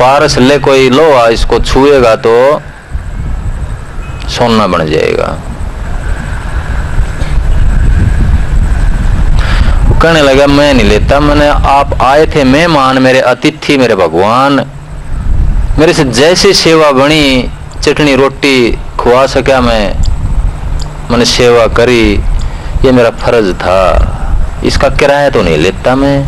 पारस ले कोई लोहा, इसको छुएगा तो सोना बन जाएगा। कहने लगा मैं नहीं लेता, मैंने आप आए थे मेहमान, मेरे अतिथि, मेरे भगवान, मेरे से जैसी सेवा बनी, चटनी रोटी खुआ सका मैंने सेवा करी, ये मेरा फर्ज था, इसका किराया तो नहीं लेता मैं।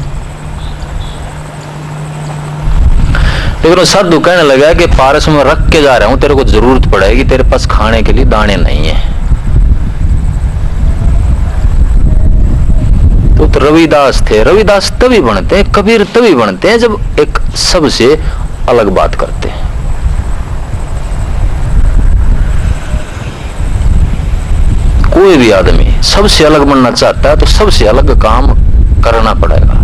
लेकिन वो साधु कहने लगा कि पारस में रख के जा रहा हूं, तेरे को जरूरत पड़ेगी, तेरे पास खाने के लिए दाने नहीं है। तो रविदास थे। रविदास तभी बनते हैं, कबीर तभी बनते हैं जब एक सबसे अलग बात करते हैं। कोई भी आदमी सबसे अलग बनना चाहता है तो सबसे अलग काम करना पड़ेगा।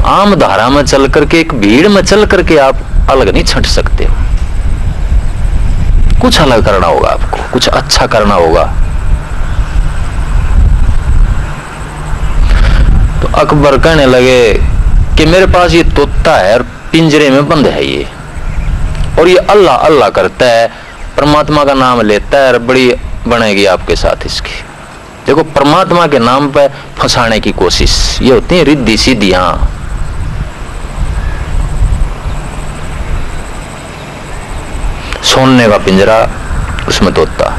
आम धारा में चल करके, एक भीड़ में चल करके आप अलग नहीं छट सकते हो। कुछ अलग करना होगा आपको, कुछ अच्छा करना होगा। तो अकबर कहने लगे कि मेरे पास ये तोता है और पिंजरे में बंद है ये, और ये अल्लाह अल्लाह करता है, परमात्मा का नाम लेता है, और बड़ी बनेगी आपके साथ इसकी। देखो, परमात्मा के नाम पे फंसाने की कोशिश, ये होती है रिद्धि सीधियां। सोने का पिंजरा, उसमें तोता।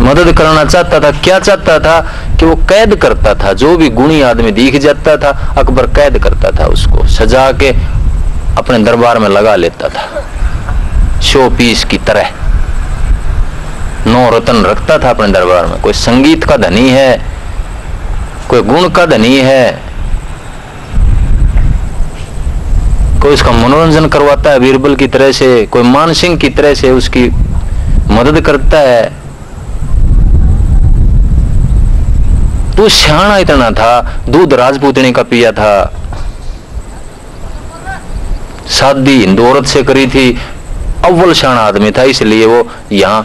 मदद करना चाहता था, क्या चाहता था कि वो कैद करता था, जो भी गुणी आदमी दिख जाता था अकबर कैद करता था, उसको सजा के अपने दरबार में लगा लेता था, शो पीस की तरह। 9 रत्न रखता था अपने दरबार में। कोई संगीत का धनी है, कोई गुण का धनी है, कोई उसका मनोरंजन करवाता है बीरबल की तरह से, कोई मानसिंह की तरह से उसकी मदद करता है। तो सियाना इतना था, दूध राजपूतनी का पिया था, शादी हिंदू औरत से करी थी, अव्वल सियाना आदमी था, इसलिए वो यहां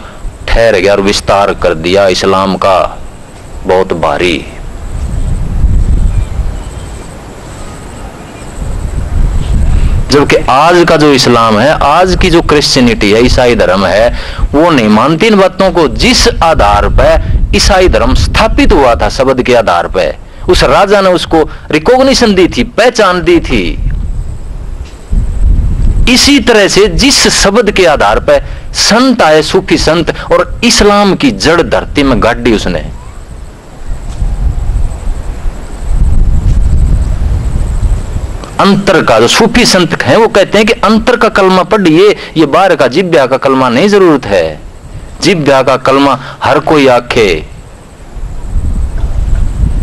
ठहर गया और विस्तार कर दिया इस्लाम का बहुत भारी। जबकि आज का जो इस्लाम है, आज की जो क्रिश्चियनिटी है, ईसाई धर्म है, वो नहीं मानती इन बातों को। जिस आधार पर ईसाई धर्म स्थापित हुआ था, शब्द के आधार पर, उस राजा ने उसको रिकॉग्निशन दी थी, पहचान दी थी, इसी तरह से जिस शब्द के आधार पर संत आए, सूफी संत, और इस्लाम की जड़ धरती में गाड़ दी उसने। अंतर का जो सूफी संत हैं वो कहते हैं कि अंतर का कलमा पढ़िए, ये बाहर का जिब्या का कलमा नहीं जरूरत है। जिब्या का कलमा हर कोई आखे,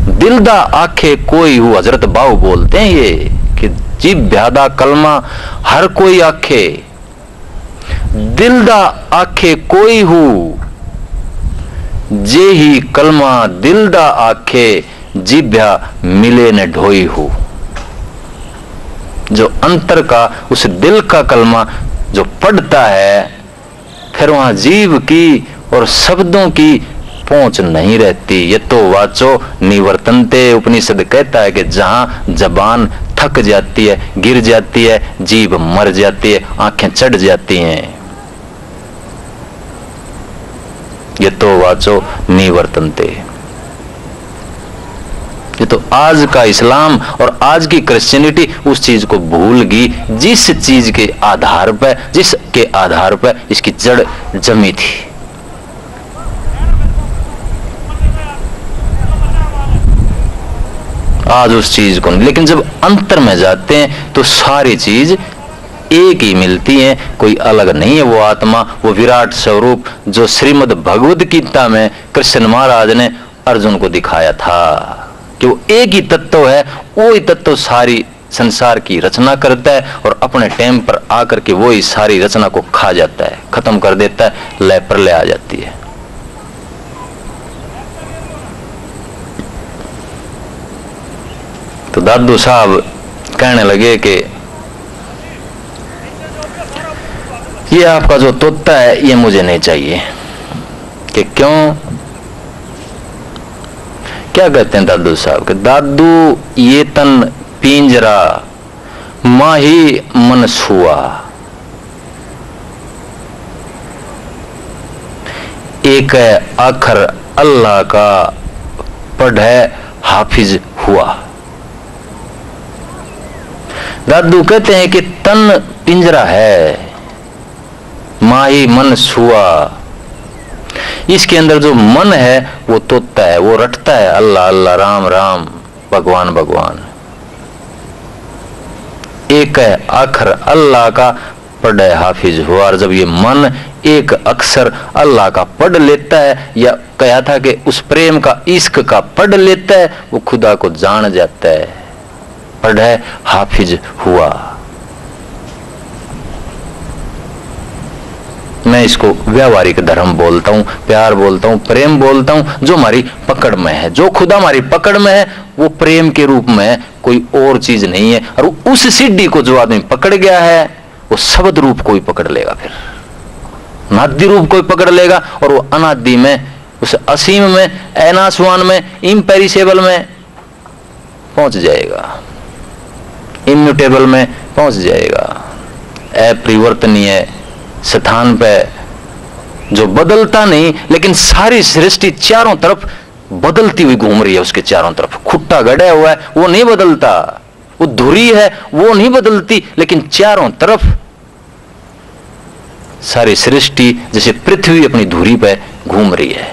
दिलदा आखे कोई हूं, हजरत बाऊ बोलते हैं ये कि जिब्या दा कलमा हर कोई आखे, दिलदा आखे कोई हूं, जे ही कलमा दिलदा आखे, जिब्या मिले न ढोई हूं। जो अंतर का, उस दिल का कलमा जो पढ़ता है, फिर वहां जीव की और शब्दों की पहुंच नहीं रहती। ये तो वाचो निवर्तनते, उपनिषद कहता है कि जहां जबान थक जाती है, गिर जाती है, जीभ मर जाती है, आंखें चढ़ जाती हैं। ये तो वाचो निवर्तनते। ये तो आज का इस्लाम और आज की क्रिश्चियनिटी उस चीज को भूल गई जिस चीज के आधार पर, जिसके आधार पर इसकी जड़ जमी थी। आज उस चीज को नहीं। लेकिन जब अंतर में जाते हैं तो सारी चीज एक ही मिलती है, कोई अलग नहीं है। वो आत्मा, वो विराट स्वरूप जो श्रीमद् भगवद गीता में कृष्ण महाराज ने अर्जुन को दिखाया था कि वो एक ही तत्व है, वो ही तत्व सारी संसार की रचना करता है और अपने टाइम पर आकर के वो ही सारी रचना को खा जाता है, खत्म कर देता है, लय प्रलय आ जाती है। तो दादू साहब कहने लगे कि ये आपका जो तोता है ये मुझे नहीं चाहिए। कि क्यों? क्या कहते हैं दादू साहब कि दादू ये तन पिंजरा माही मन छुआ, एक आखर अल्लाह का पढ़े हाफिज हुआ। दादू कहते हैं कि तन पिंजरा है, माही मन छुआ, इसके अंदर जो मन है वो तोता है, वो रटता है अल्लाह अल्लाह, राम राम, भगवान भगवान। एक अक्षर अल्लाह का पढ़े हाफिज हुआ। और जब ये मन एक अक्षर अल्लाह का पढ़ लेता है, या कहा था कि उस प्रेम का, इश्क का पढ़ लेता है, वो खुदा को जान जाता है, पढ़े हाफिज हुआ। मैं इसको व्यावहारिक धर्म बोलता हूं, प्यार बोलता हूं, प्रेम बोलता हूं, जो हमारी पकड़ में है। जो खुदा हमारी पकड़ में है वो प्रेम के रूप में है, कोई और चीज नहीं है। और उस सीढ़ी को जो आदमी पकड़ गया है वो शब्द रूप कोई पकड़ लेगा, फिर नाद्य रूप कोई पकड़ लेगा, और वो अनादि में, उस असीम में, अनासवान में, इम्पेरिसेबल में पहुंच जाएगा, इम्यूटेबल में पहुंच जाएगा, अपरिवर्तनीय स्थान पे, जो बदलता नहीं। लेकिन सारी सृष्टि चारों तरफ बदलती हुई घूम रही है, उसके चारों तरफ खुट्टा गड़ा हुआ है, वो नहीं बदलता, वो धुरी है, वो नहीं बदलती, लेकिन चारों तरफ सारी सृष्टि जैसे पृथ्वी अपनी धुरी पे घूम रही है,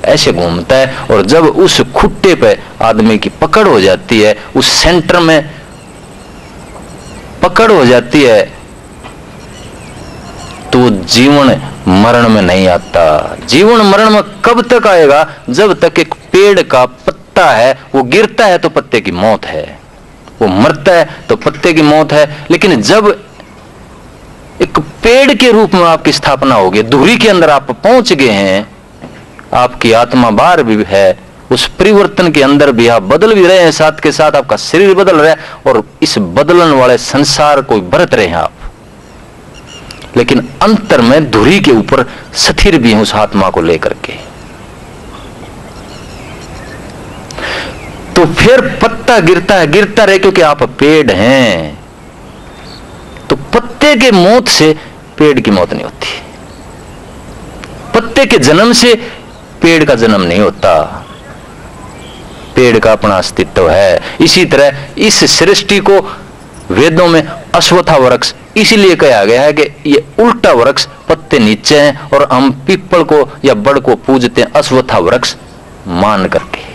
ऐसे घूमता है। और जब उस खुट्टे पे आदमी की पकड़ हो जाती है, उस सेंटर में पकड़ हो जाती है, तो जीवन मरण में नहीं आता। जीवन मरण में कब तक आएगा? जब तक एक पेड़ का पत्ता है, वो गिरता है तो पत्ते की मौत है, वो मरता है तो पत्ते की मौत है। लेकिन जब एक पेड़ के रूप में आपकी स्थापना होगी, धुरी के अंदर आप पहुंच गए हैं, आपकी आत्मा बाहर भी है, उस परिवर्तन के अंदर भी आप बदल भी रहे हैं, साथ के साथ आपका शरीर बदल रहा है, और इस बदलन वाले संसार को बरत रहे हैं आप। लेकिन अंतर में धुरी के ऊपर स्थिर भी हैं उस आत्मा को लेकर के। तो फिर पत्ता गिरता है, गिरता रहे, क्योंकि आप पेड़ हैं। तो पत्ते के मौत से पेड़ की मौत नहीं होती, पत्ते के जन्म से पेड़ का जन्म नहीं होता, पेड़ का अपना अस्तित्व है। इसी तरह इस सृष्टि को वेदों में अश्वत्थ वृक्ष इसलिए कहा गया है कि ये उल्टा वृक्ष, पत्ते नीचे हैं, और हम पीपल को या बड़ को पूजते हैं अश्वत्थ वृक्ष मान करके,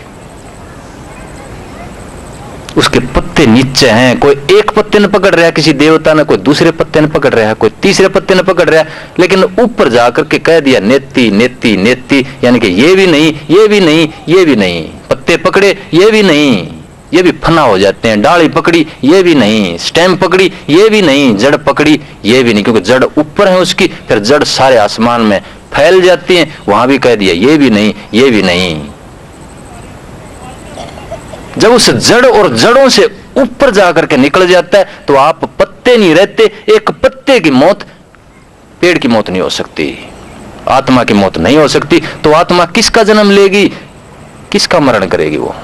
उसके पत्ते नीचे हैं। कोई एक पत्ते ने पकड़ रहा है किसी देवता ने, कोई दूसरे पत्ते ने पकड़ रहा है, कोई तीसरे पत्ते ने पकड़ रहा है, लेकिन ऊपर जाकर के कह दिया नेति नेति नेति, यानी कि ये भी नहीं, ये भी नहीं, ये भी नहीं, पत्ते पकड़े ये भी नहीं, ये भी फना हो जाते हैं, डाली पकड़ी ये भी नहीं, स्टेम पकड़ी ये भी नहीं, जड़ पकड़ी ये भी नहीं, क्योंकि जड़ ऊपर है उसकी, फिर जड़ सारे आसमान में फैल जाती है, वहां भी कह दिया ये भी नहीं, ये भी नहीं। जब उस जड़ और जड़ों से ऊपर जाकर के निकल जाता है तो आप पत्ते नहीं रहते। एक पत्ते की मौत पेड़ की मौत नहीं हो सकती, आत्मा की मौत नहीं हो सकती। तो आत्मा किसका जन्म लेगी, किसका मरण करेगी वो?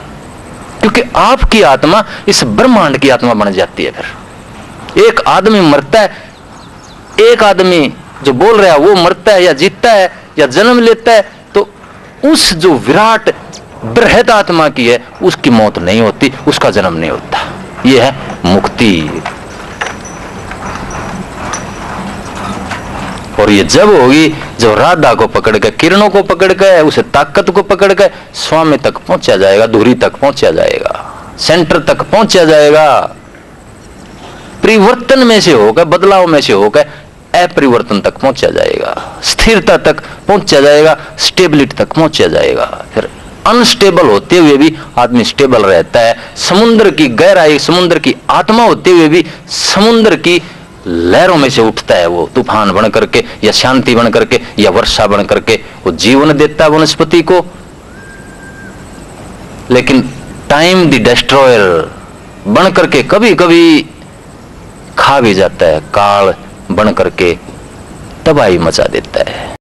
क्योंकि आपकी आत्मा इस ब्रह्मांड की आत्मा बन जाती है। फिर एक आदमी मरता है, एक आदमी जो बोल रहा है वो मरता है या जीतता है या जन्म लेता है, तो उस जो विराट बृहद आत्मा की है उसकी मौत नहीं होती, उसका जन्म नहीं होता। यह है मुक्ति। और ये जब होगी जब राधा को पकड़ के, किरणों को पकड़ के, उसे ताकत को पकड़ के स्वामी तक पहुंचा जाएगा, धुरी तक पहुंचा जाएगा, सेंटर तक पहुंचा जाएगा। परिवर्तन में से होकर, बदलाव में से होकर अपरिवर्तन तक पहुंचा जाएगा, स्थिरता तक पहुंचा जाएगा, स्टेबिलिटी तक पहुंचा जाएगा। फिर अनस्टेबल होते हुए भी आदमी स्टेबल रहता है। समुद्र की गहराई, समुद्र की आत्मा होते हुए भी समुद्र की लहरों में से उठता है, वो तूफान बन करके या शांति बन करके या वर्षा बन करके वो जीवन देता है वनस्पति को। लेकिन टाइम द डिस्ट्रॉयर बन करके कभी कभी खा भी जाता है, काल बन करके तबाही मचा देता है।